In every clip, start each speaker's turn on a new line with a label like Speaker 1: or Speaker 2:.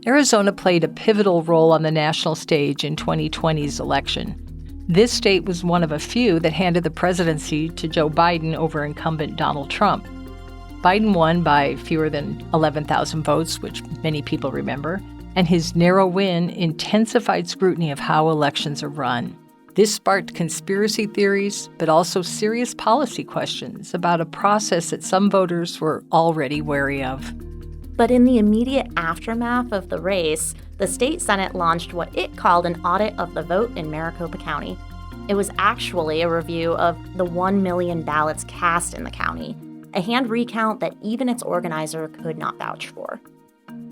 Speaker 1: Arizona played a pivotal role on the national stage in 2020's election. This state was one of a few that handed the presidency to Joe Biden over incumbent Donald Trump. Biden won by fewer than 11,000 votes, which many people remember, and his narrow win intensified scrutiny of how elections are run. This sparked conspiracy theories, but also serious policy questions about a process that some voters were already wary of.
Speaker 2: But in the immediate aftermath of the race, the state Senate launched what it called an audit of the vote in Maricopa County. It was actually a review of the 1 million ballots cast in the county, a hand recount that even its organizer could not vouch for.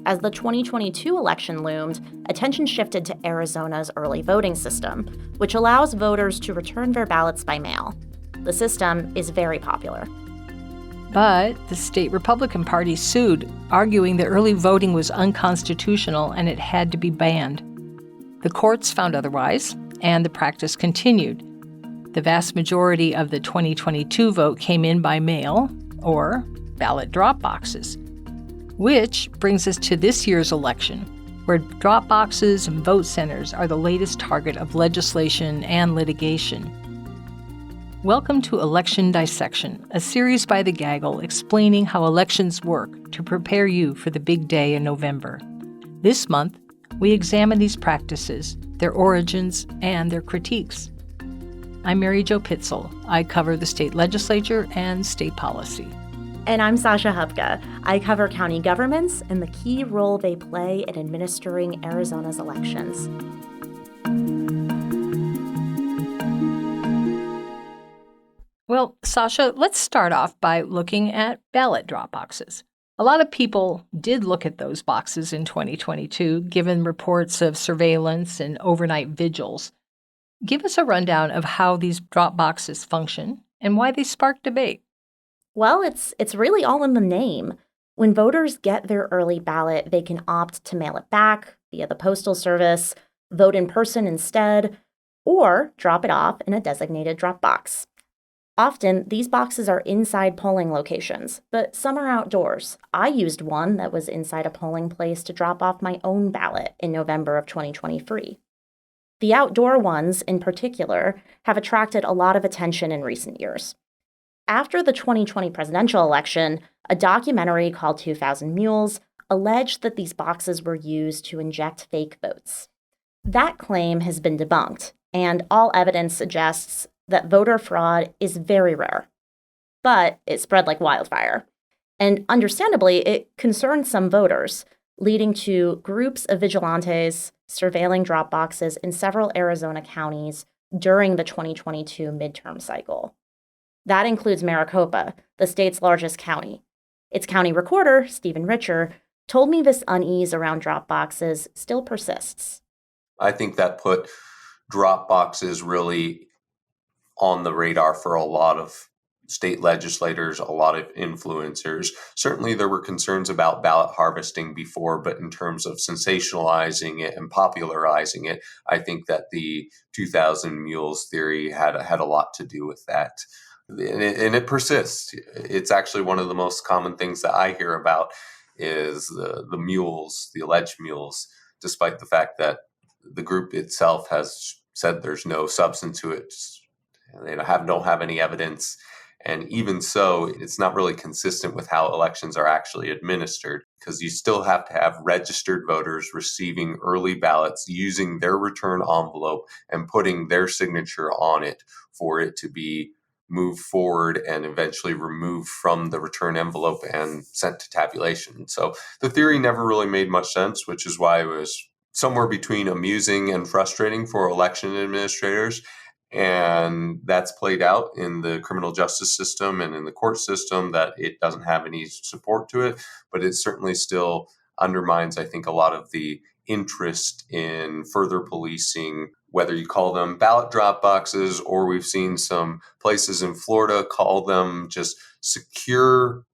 Speaker 2: As the 2022 election loomed, attention shifted to Arizona's early voting system, which allows voters to return their ballots by mail. The system is very popular.
Speaker 1: But the state Republican Party sued, arguing that early voting was unconstitutional and it had to be banned. The courts found otherwise, and the practice continued. The vast majority of the 2022 vote came in by mail, or ballot drop boxes. Which brings us to this year's election, where drop boxes and vote centers are the latest target of legislation and litigation. Welcome to Election Dissection, a series by the Gaggle explaining how elections work to prepare you for the big day in November. This month, we examine these practices, their origins, and their critiques. I'm Mary Jo Pitzel. I cover the state legislature and state policy.
Speaker 2: And I'm Sasha Hubka. I cover county governments and the key role they play in administering Arizona's elections.
Speaker 1: Well, Sasha, let's start off by looking at ballot drop boxes. A lot of people did look at those boxes in 2022, given reports of surveillance and overnight vigils. Give us a rundown of how these drop boxes function and why they spark debate.
Speaker 2: Well, it's really all in the name. When voters get their early ballot, they can opt to mail it back via the postal service, vote in person instead, or drop it off in a designated drop box. Often, these boxes are inside polling locations, but some are outdoors. I used one that was inside a polling place to drop off my own ballot in November of 2023. The outdoor ones, in particular, have attracted a lot of attention in recent years. After the 2020 presidential election, a documentary called 2000 Mules alleged that these boxes were used to inject fake votes. That claim has been debunked, and all evidence suggests that voter fraud is very rare. But it spread like wildfire. And understandably, it concerned some voters, leading to groups of vigilantes surveilling drop boxes in several Arizona counties during the 2022 midterm cycle. That includes Maricopa, the state's largest county. Its county recorder, Stephen Richer, told me this unease around drop boxes still persists.
Speaker 3: I think that put drop boxes really on the radar for a lot of state legislators, a lot of influencers. Certainly there were concerns about ballot harvesting before, but in terms of sensationalizing it and popularizing it, I think that the 2000 Mules theory had a lot to do with that. And it persists. It's actually one of the most common things that I hear about is the mules, the alleged mules, despite the fact that the group itself has said there's no substance to it. They don't have any evidence. And even so, it's not really consistent with how elections are actually administered, because you still have to have registered voters receiving early ballots using their return envelope and putting their signature on it for it to be moved forward and eventually removed from the return envelope and sent to tabulation. So the theory never really made much sense, which is why it was somewhere between amusing and frustrating for election administrators. And that's played out in the criminal justice system and in the court system, that it doesn't have any support to it, but it certainly still undermines, I think, a lot of the interest in further policing, whether you call them ballot drop boxes, or we've seen some places in Florida call them just secure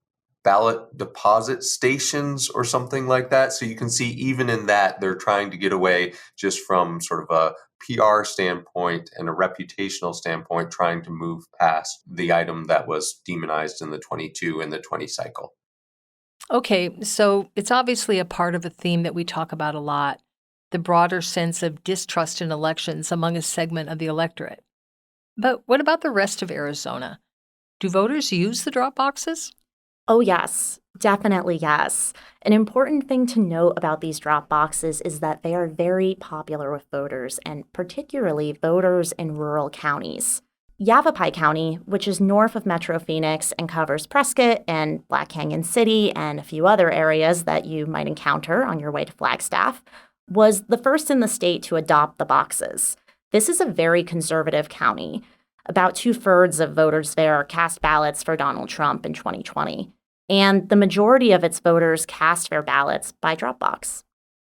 Speaker 3: ballot deposit stations or something like that. So you can see even in that, they're trying to get away just from sort of a PR standpoint and a reputational standpoint, trying to move past the item that was demonized in the 22 and the 20 cycle.
Speaker 1: Okay, so it's obviously a part of a theme that we talk about a lot, the broader sense of distrust in elections among a segment of the electorate. But what about the rest of Arizona? Do voters use the drop boxes?
Speaker 2: Oh, yes, definitely yes. An important thing to note about these drop boxes is that they are very popular with voters, and particularly voters in rural counties. Yavapai County, which is north of Metro Phoenix and covers Prescott and Black Canyon City and a few other areas that you might encounter on your way to Flagstaff, was the first in the state to adopt the boxes. This is a very conservative county. About two-thirds of voters there cast ballots for Donald Trump in 2020, and the majority of its voters cast their ballots by Dropbox.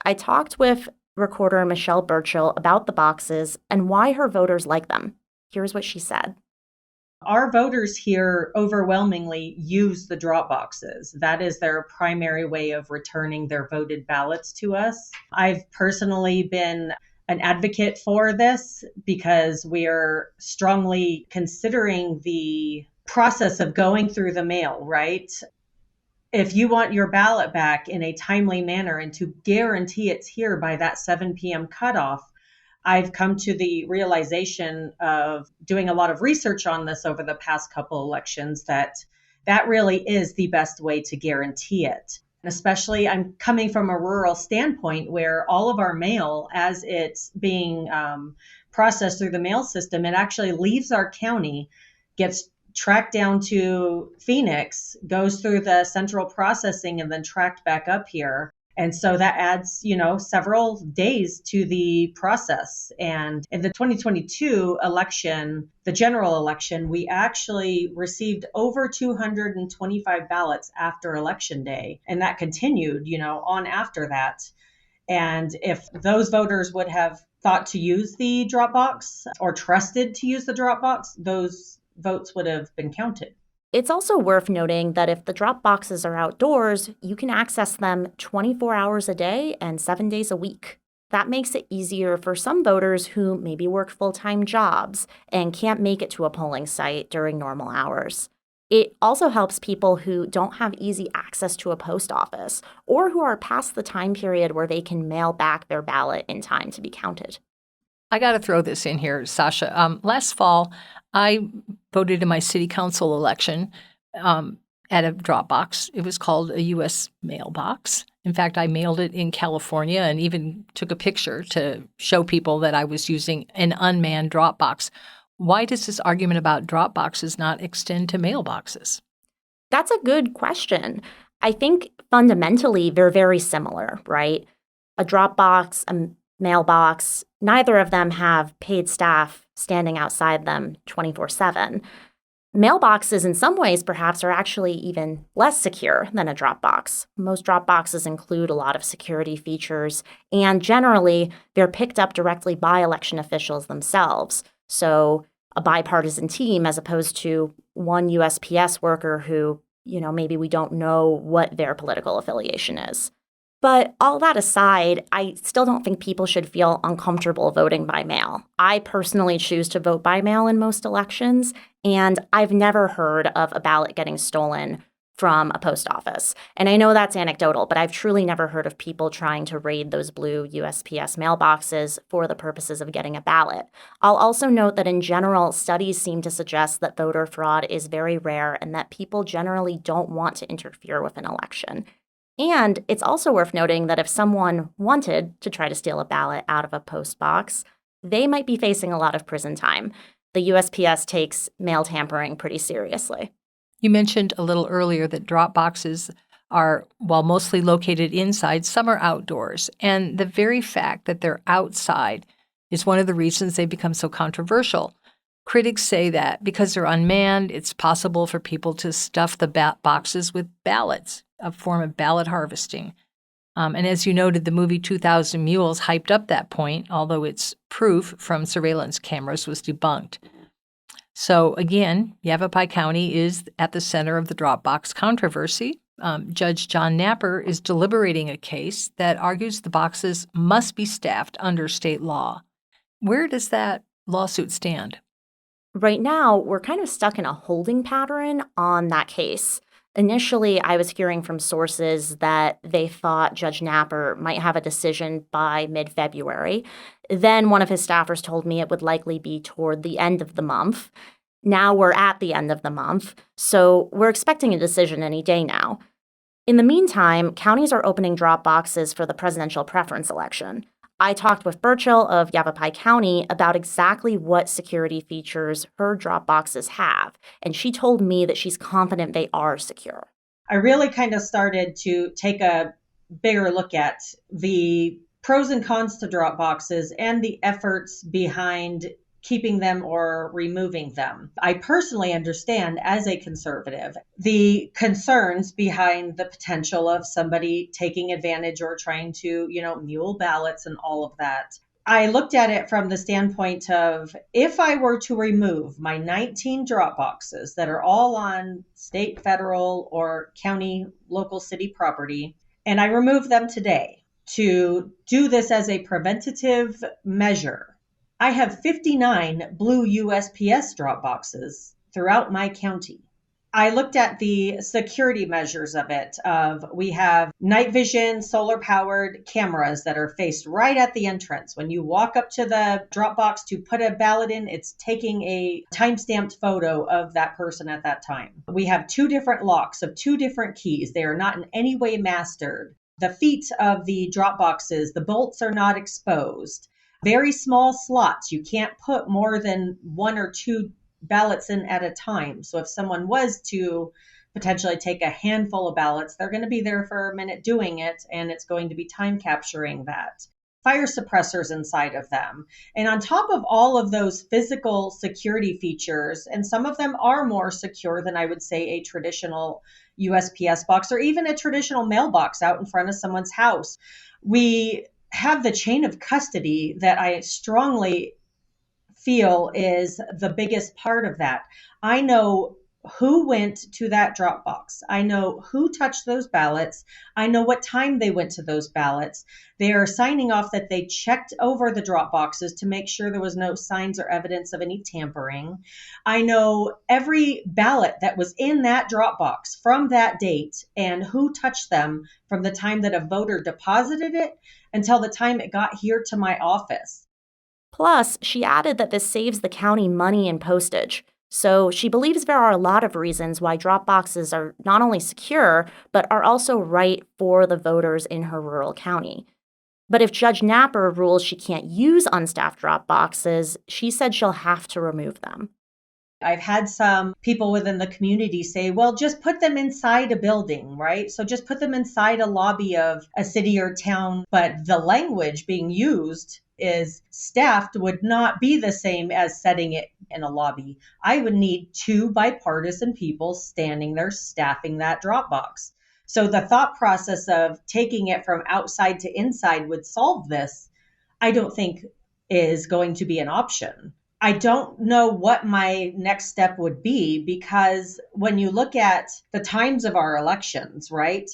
Speaker 2: I talked with recorder Michelle Burchill about the boxes and why her voters like them. Here's what she said.
Speaker 4: Our voters here overwhelmingly use the drop boxes. That is their primary way of returning their voted ballots to us. I've personally been an advocate for this because we are strongly considering the process of going through the mail, right? If you want your ballot back in a timely manner and to guarantee it's here by that 7 p.m. cutoff, I've come to the realization of doing a lot of research on this over the past couple elections that that really is the best way to guarantee it. Especially, I'm coming from a rural standpoint where all of our mail, as it's being processed through the mail system, it actually leaves our county, gets tracked down to Phoenix, goes through the central processing, and then tracked back up here. And so that adds, several days to the process. And in the 2022 election, the general election, we actually received over 225 ballots after Election Day. And that continued, on after that. And if those voters would have thought to use the drop box or trusted to use the drop box, those votes would have been counted.
Speaker 2: It's also worth noting that if the drop boxes are outdoors, you can access them 24 hours a day and 7 days a week. That makes it easier for some voters who maybe work full-time jobs and can't make it to a polling site during normal hours. It also helps people who don't have easy access to a post office or who are past the time period where they can mail back their ballot in time to be counted.
Speaker 1: I got to throw this in here, Sasha. Last fall, I voted in my city council election at a drop box. It was called a U.S. mailbox. In fact, I mailed it in California and even took a picture to show people that I was using an unmanned drop box. Why does this argument about drop boxes not extend to mailboxes?
Speaker 2: That's a good question. I think fundamentally they're very similar, right? A drop box, a mailbox, neither of them have paid staff standing outside them 24/7. Mailboxes in some ways perhaps are actually even less secure than a drop box. Most drop boxes include a lot of security features, and generally they're picked up directly by election officials themselves. So a bipartisan team as opposed to one USPS worker who, maybe we don't know what their political affiliation is. But all that aside, I still don't think people should feel uncomfortable voting by mail. I personally choose to vote by mail in most elections, and I've never heard of a ballot getting stolen from a post office. And I know that's anecdotal, but I've truly never heard of people trying to raid those blue USPS mailboxes for the purposes of getting a ballot. I'll also note that in general, studies seem to suggest that voter fraud is very rare and that people generally don't want to interfere with an election. And it's also worth noting that if someone wanted to try to steal a ballot out of a post box, they might be facing a lot of prison time. The USPS takes mail tampering pretty seriously.
Speaker 1: You mentioned a little earlier that drop boxes are, while mostly located inside, some are outdoors. And the very fact that they're outside is one of the reasons they become so controversial. Critics say that because they're unmanned, it's possible for people to stuff the boxes with ballots, a form of ballot harvesting. And as you noted, the movie 2000 Mules hyped up that point, although its proof from surveillance cameras was debunked. So again, Yavapai County is at the center of the drop box controversy. Judge John Napper is deliberating a case that argues the boxes must be staffed under state law. Where does that lawsuit stand?
Speaker 2: Right now, we're kind of stuck in a holding pattern on that case. Initially, I was hearing from sources that they thought Judge Napper might have a decision by mid-February. Then one of his staffers told me it would likely be toward the end of the month. Now we're at the end of the month, so we're expecting a decision any day now. In the meantime, counties are opening drop boxes for the presidential preference election. I talked with Burchill of Yavapai County about exactly what security features her drop boxes have, and she told me that she's confident they are secure.
Speaker 4: I really kind of started to take a bigger look at the pros and cons to drop boxes and the efforts behind keeping them or removing them. I personally understand, as a conservative, the concerns behind the potential of somebody taking advantage or trying to, mule ballots and all of that. I looked at it from the standpoint of, if I were to remove my 19 drop boxes that are all on state, federal, or county, local city property, and I remove them today to do this as a preventative measure, I have 59 blue USPS drop boxes throughout my county. I looked at the security measures of it. We have night vision, solar powered cameras that are faced right at the entrance. When you walk up to the drop box to put a ballot in, it's taking a time-stamped photo of that person at that time. We have 2 different locks of 2 different keys. They are not in any way mastered. The feet of the drop boxes, the bolts are not exposed. Very small slots. You can't put more than 1 or 2 ballots in at a time. So if someone was to potentially take a handful of ballots, they're going to be there for a minute doing it, and it's going to be time capturing that. Fire suppressors inside of them. And on top of all of those physical security features, and some of them are more secure than I would say a traditional USPS box or even a traditional mailbox out in front of someone's house, we have the chain of custody that I strongly feel is the biggest part of that. I know who went to that drop box. I know who touched those ballots. I know what time they went to those ballots. They are signing off that they checked over the drop boxes to make sure there was no signs or evidence of any tampering. I know every ballot that was in that drop box from that date and who touched them from the time that a voter deposited it until the time it got here to my office.
Speaker 2: Plus, she added that this saves the county money in postage. So she believes there are a lot of reasons why drop boxes are not only secure, but are also right for the voters in her rural county. But if Judge Napper rules she can't use unstaffed drop boxes, she said she'll have to remove them.
Speaker 4: I've had some people within the community say, well, just put them inside a building, right? So just put them inside a lobby of a city or town. But the language being used is staffed would not be the same as setting it in a lobby. I would need 2 bipartisan people standing there staffing that drop box. So the thought process of taking it from outside to inside would solve this, I don't think is going to be an option. I don't know what my next step would be, because when you look at the times of our elections, right?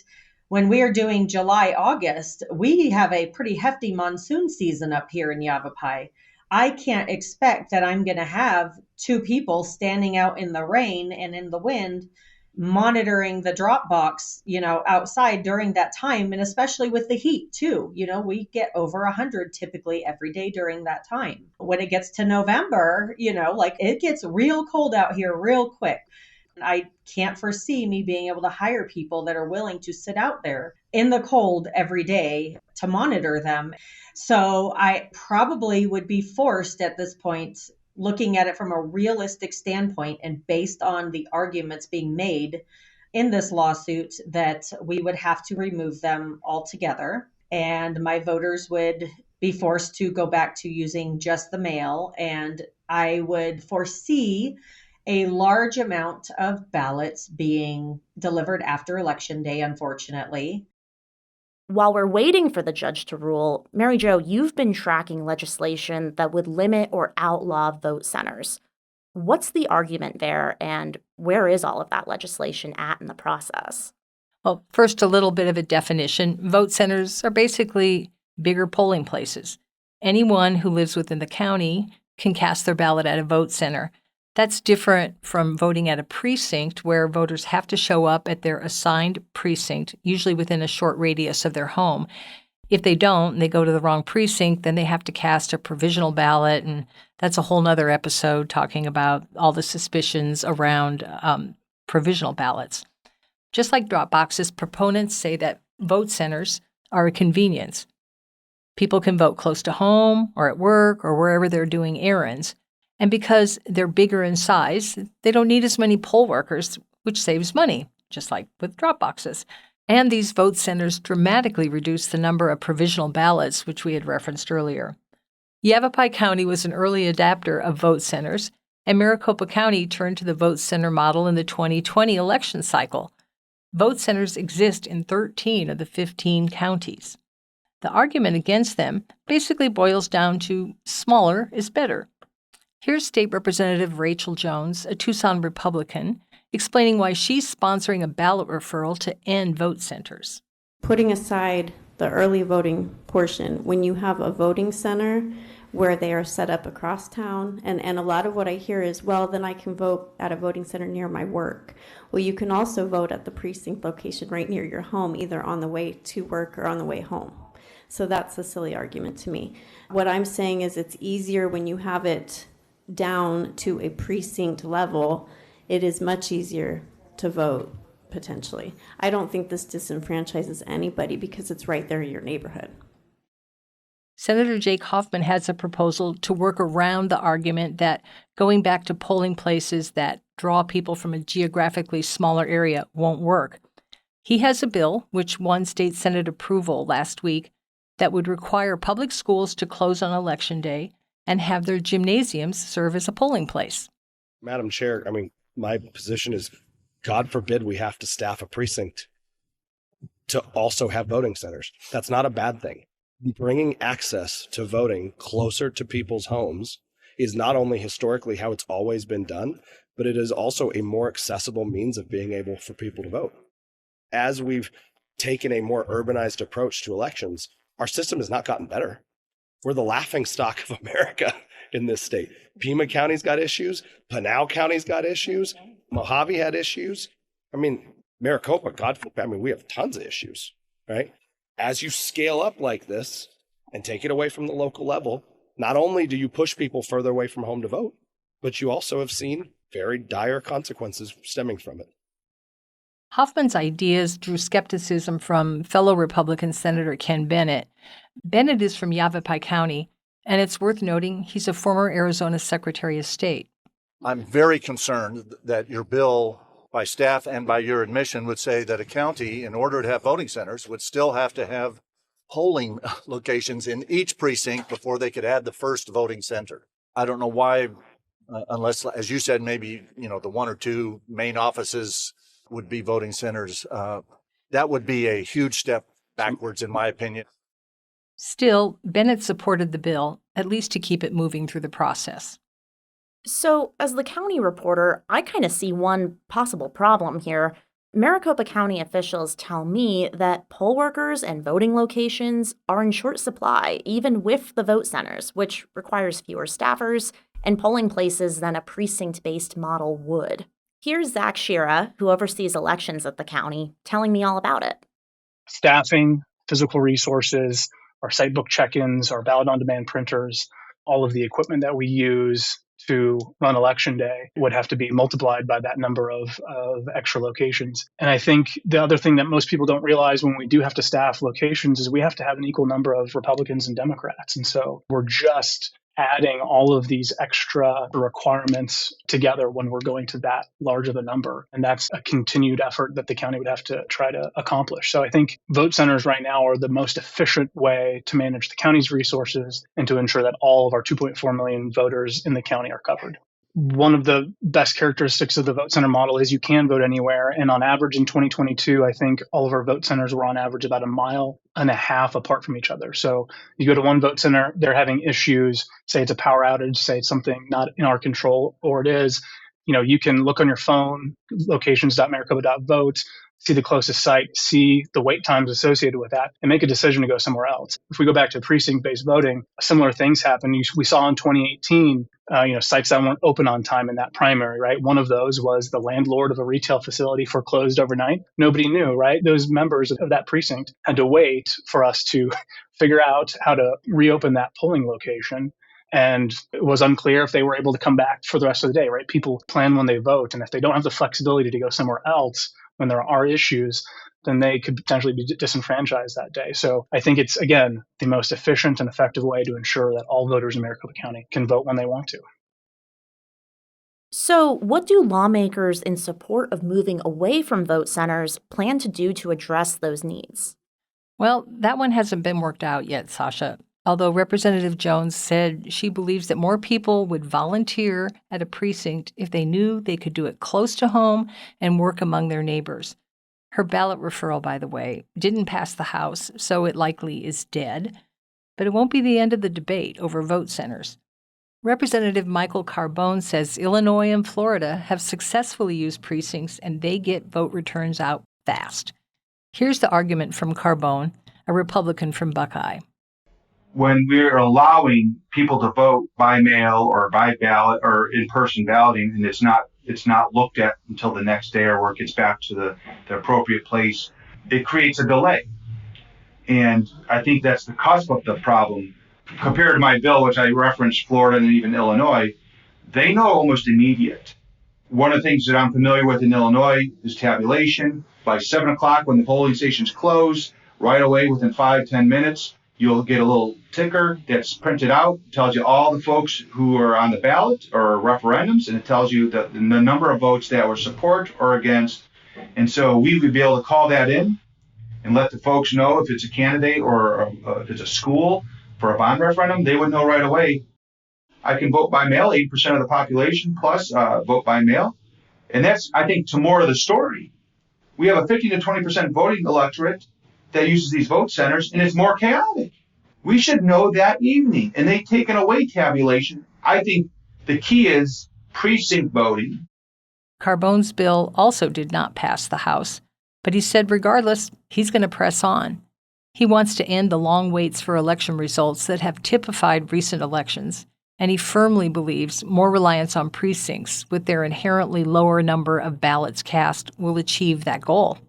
Speaker 4: When we are doing July, August, we have a pretty hefty monsoon season up here in Yavapai. I can't expect that I'm going to have 2 people standing out in the rain and in the wind monitoring the drop box, outside during that time. And especially with the heat too, we get over 100 typically every day during that time. When it gets to November, it gets real cold out here real quick. I can't foresee me being able to hire people that are willing to sit out there in the cold every day to monitor them. So I probably would be forced at this point, looking at it from a realistic standpoint and based on the arguments being made in this lawsuit, that we would have to remove them altogether. And my voters would be forced to go back to using just the mail. And I would foresee a large amount of ballots being delivered after Election Day, unfortunately.
Speaker 2: While we're waiting for the judge to rule, Mary Jo, you've been tracking legislation that would limit or outlaw vote centers. What's the argument there, and where is all of that legislation at in the process?
Speaker 1: Well, first, a little bit of a definition. Vote centers are basically bigger polling places. Anyone who lives within the county can cast their ballot at a vote center. That's different from voting at a precinct where voters have to show up at their assigned precinct, usually within a short radius of their home. If they don't, and they go to the wrong precinct, then they have to cast a provisional ballot, and that's a whole nother episode talking about all the suspicions around provisional ballots. Just like drop boxes, proponents say that vote centers are a convenience. People can vote close to home or at work or wherever they're doing errands. And because they're bigger in size, they don't need as many poll workers, which saves money, just like with drop boxes. And these vote centers dramatically reduce the number of provisional ballots, which we had referenced earlier. Yavapai County was an early adapter of vote centers, and Maricopa County turned to the vote center model in the 2020 election cycle. Vote centers exist in 13 of the 15 counties. The argument against them basically boils down to smaller is better. Here's State Representative Rachel Jones, a Tucson Republican, explaining why she's sponsoring a ballot referral to end vote centers.
Speaker 5: Putting aside the early voting portion, when you have a voting center where they are set up across town, and a lot of what I hear is, well, then I can vote at a voting center near my work. Well, you can also vote at the precinct location right near your home, either on the way to work or on the way home. So that's a silly argument to me. What I'm saying is it's easier when you have it down to a precinct level. It is much easier to vote, potentially. I don't think this disenfranchises anybody because it's right there in your neighborhood.
Speaker 1: Senator Jake Hoffman has a proposal to work around the argument that going back to polling places that draw people from a geographically smaller area won't work. He has a bill, which won state Senate approval last week, that would require public schools to close on Election Day and have their gymnasiums serve as a polling place.
Speaker 6: Madam Chair, my position is, God forbid we have to staff a precinct to also have voting centers. That's not a bad thing. Bringing access to voting closer to people's homes is not only historically how it's always been done, but it is also a more accessible means of being able for people to vote. As we've taken a more urbanized approach to elections, our system has not gotten better. We're the laughingstock of America in this state. Pima County's got issues. Pinal County's got issues. Mojave had issues. Maricopa, we have tons of issues, right? As you scale up like this and take it away from the local level, not only do you push people further away from home to vote, but you also have seen very dire consequences stemming from it.
Speaker 1: Hoffman's ideas drew skepticism from fellow Republican Senator Ken Bennett. Bennett is from Yavapai County, and it's worth noting he's a former Arizona Secretary of State.
Speaker 7: I'm very concerned that your bill by staff and by your admission would say that a county, in order to have voting centers, would still have to have polling locations in each precinct before they could add the first voting center. I don't know why, unless, as you said, maybe, the one or two main offices would be voting centers. That would be a huge step backwards, in my opinion.
Speaker 1: Still, Bennett supported the bill, at least to keep it moving through the process.
Speaker 2: So, as the county reporter, I kind of see one possible problem here. Maricopa County officials tell me that poll workers and voting locations are in short supply, even with the vote centers, which requires fewer staffers and polling places than a precinct-based model would. Here's Zach Shira, who oversees elections at the county, telling me all about it.
Speaker 8: Staffing, physical resources, our sitebook check-ins, our ballot-on-demand printers, all of the equipment that we use to run Election Day would have to be multiplied by that number of extra locations. And I think the other thing that most people don't realize when we do have to staff locations is we have to have an equal number of Republicans and Democrats. And so we're just adding all of these extra requirements together when we're going to that large of a number. And that's a continued effort that the county would have to try to accomplish. So I think vote centers right now are the most efficient way to manage the county's resources and to ensure that all of our 2.4 million voters in the county are covered. One of the best characteristics of the vote center model is you can vote anywhere. And on average in 2022, I think all of our vote centers were on average about 1.5 miles apart from each other. So you go to one vote center, they're having issues, say it's a power outage, say it's something not in our control, or it is, you can look on your phone, locations.maricopa.vote, see the closest site, see the wait times associated with that, and make a decision to go somewhere else. If we go back to precinct-based voting, similar things happen. We saw in 2018, sites that weren't open on time in that primary, right? One of those was the landlord of a retail facility foreclosed overnight. Nobody knew, right? Those members of that precinct had to wait for us to figure out how to reopen that polling location. And it was unclear if they were able to come back for the rest of the day, right? People plan when they vote. And if they don't have the flexibility to go somewhere else when there are issues, then they could potentially be disenfranchised that day. So I think it's, again, the most efficient and effective way to ensure that all voters in Maricopa County can vote when they want to.
Speaker 2: So, what do lawmakers in support of moving away from vote centers plan to do to address those needs?
Speaker 1: Well, that one hasn't been worked out yet, Sasha. Although Representative Jones said she believes that more people would volunteer at a precinct if they knew they could do it close to home and work among their neighbors. Her ballot referral, by the way, didn't pass the House, so it likely is dead. But it won't be the end of the debate over vote centers. Representative Michael Carbone says Illinois and Florida have successfully used precincts and they get vote returns out fast. Here's the argument from Carbone, a Republican from Buckeye.
Speaker 9: When we're allowing people to vote by mail or by ballot or in-person balloting, and it's not looked at until the next day or where it gets back to the appropriate place, it creates a delay. And I think that's the cusp of the problem. Compared to my bill, which I referenced Florida and even Illinois, they know almost immediate. One of the things that I'm familiar with in Illinois is tabulation. By 7 o'clock when the polling stations close, right away within 5-10 minutes, you'll get a little ticker that's printed out, tells you all the folks who are on the ballot or referendums, and it tells you the number of votes that were support or against. And so we would be able to call that in and let the folks know if it's a candidate or if it's a school for a bond referendum, they would know right away. I can vote by mail, 8% of the population plus vote by mail. And that's, I think, to more of the story. We have a 15 to 20% voting electorate that uses these vote centers, and it's more chaotic. We should know that evening, and they've taken away tabulation. I think the key is precinct voting.
Speaker 1: Carbone's bill also did not pass the House, but he said regardless, he's going to press on. He wants to end the long waits for election results that have typified recent elections, and he firmly believes more reliance on precincts with their inherently lower number of ballots cast will achieve that goal.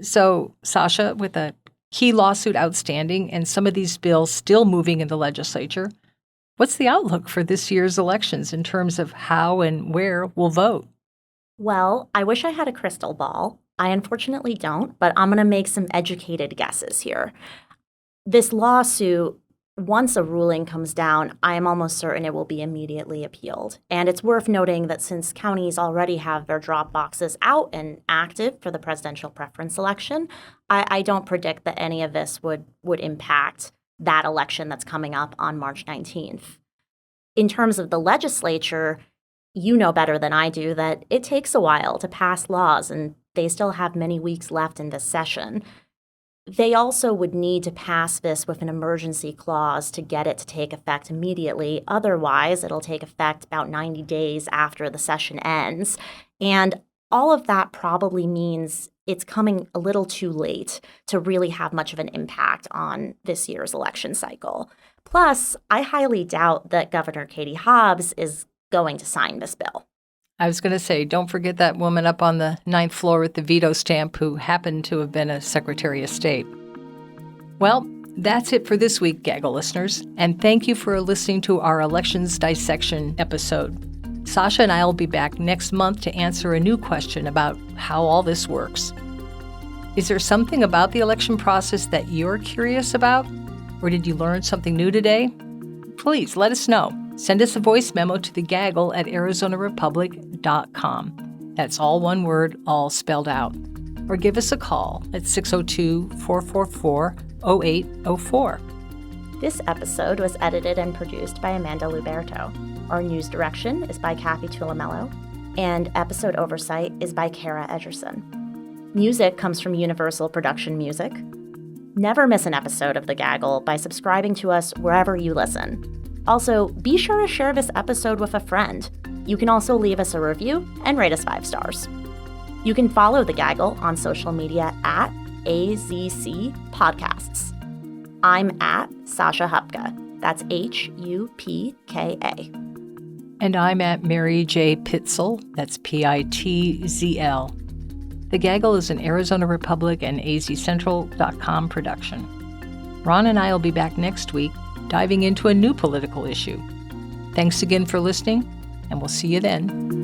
Speaker 1: So, Sasha, with a key lawsuit outstanding and some of these bills still moving in the legislature, what's the outlook for this year's elections in terms of how and where we'll vote?
Speaker 2: Well, I wish I had a crystal ball. I unfortunately don't, but I'm going to make some educated guesses here. This lawsuit, once a ruling comes down, I am almost certain it will be immediately appealed. And it's worth noting that since counties already have their drop boxes out and active for the presidential preference election, I don't predict that any of this would impact that election that's coming up on March 19th. In terms of the legislature, you know better than I do that it takes a while to pass laws, and they still have many weeks left in this session. They also would need to pass this with an emergency clause to get it to take effect immediately. Otherwise, it'll take effect about 90 days after the session ends. And all of that probably means it's coming a little too late to really have much of an impact on this year's election cycle. Plus, I highly doubt that Governor Katie Hobbs is going to sign this bill.
Speaker 1: I was going to say, don't forget that woman up on the 9th floor with the veto stamp who happened to have been a Secretary of State. Well, that's it for this week, Gaggle listeners, and thank you for listening to our Elections Dissection episode. Sasha and I will be back next month to answer a new question about how all this works. Is there something about the election process that you're curious about? Or did you learn something new today? Please let us know. Send us a voice memo to the Gaggle at arizonarepublic.com. That's all one word, all spelled out. Or give us a call at 602-444-0804.
Speaker 2: This episode was edited and produced by Amanda Luberto. Our news direction is by Kathy Tulamello, and episode oversight is by Kara Edgerson. Music comes from Universal Production Music. Never miss an episode of The Gaggle by subscribing to us wherever you listen. Also, be sure to share this episode with a friend. You can also leave us a review and rate us 5 stars. You can follow The Gaggle on social media at AZC Podcasts. I'm at Sasha Hupka. That's HUPKA.
Speaker 1: And I'm at Mary J. Pitzel. That's PITZL. The Gaggle is an Arizona Republic and azcentral.com production. Ron and I will be back next week, diving into a new political issue. Thanks again for listening, and we'll see you then.